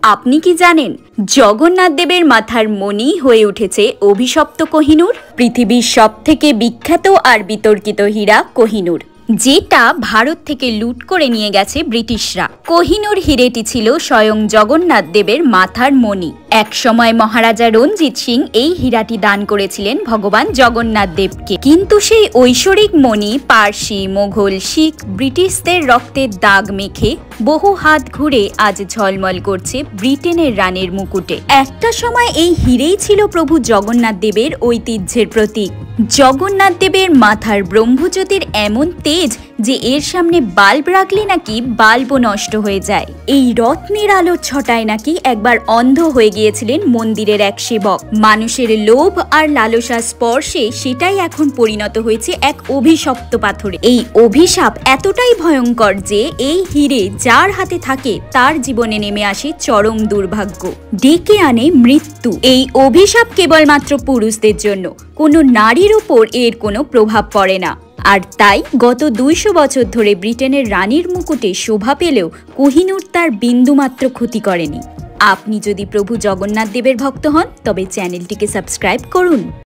আপনি কি জানেন জগন্নাথ দেবের মাথার মণি হয়ে উঠেছে অভিশপ্ত কোহিনূর, পৃথিবীর সবথেকে বিখ্যাত আর বিতর্কিত হীরা কোহিনূর, যেটা ভারত থেকে লুট করে নিয়ে গেছে ব্রিটিশরা। কোহিনূর হীরেটি ছিল স্বয়ং জগন্নাথ দেবের মাথার মণি। এক সময় মহারাজা রঞ্জিত সিং এই হীরাটি দান করেছিলেন ভগবান জগন্নাথ দেবকে, কিন্তু সেই ঐশ্বরিক মণি পার্সি, মোঘল, শিখ, ব্রিটিশদের রক্তের দাগ মেখে বহু হাত ঘুরে আজ ঝলমল করছে ব্রিটেনের রানীর মুকুটে। একটা সময় এই হীরেই ছিল প্রভু জগন্নাথ দেবের ঐতিহ্যের প্রতীক। জগন্নাথ দেবের মাথার ব্রহ্মজ্যোতির এমন তেজ যে এর সামনে বাল্ব রাখলে নাকি বাল্বও নষ্ট হয়ে যায়। এই রত্নের আলোর ছটায় নাকি একবার অন্ধ হয়ে গিয়েছিলেন মন্দিরের এক সেবক। মানুষের লোভ আর লালসার স্পর্শে সেটাই এখন পরিণত হয়েছে এক অভিশপ্ত পাথরে। এই অভিশাপ এতটাই ভয়ঙ্কর যে এই হীরে যার হাতে থাকে তার জীবনে নেমে আসে চরম দুর্ভাগ্য, ডেকে আনে মৃত্যু। এই অভিশাপ কেবলমাত্র পুরুষদের জন্য, কোনো নারীর উপর এর কোনো প্রভাব পড়ে না। আর তাই গত 200 বছর ধরে ব্রিটেনের রানীর মুকুটে শোভা পেলেও কোহিনূর তার বিন্দুমাত্র ক্ষতি করেনি। আপনি যদি প্রভু জগন্নাথ দেবের ভক্ত হন তবে চ্যানেলটিকে সাবস্ক্রাইব করুন।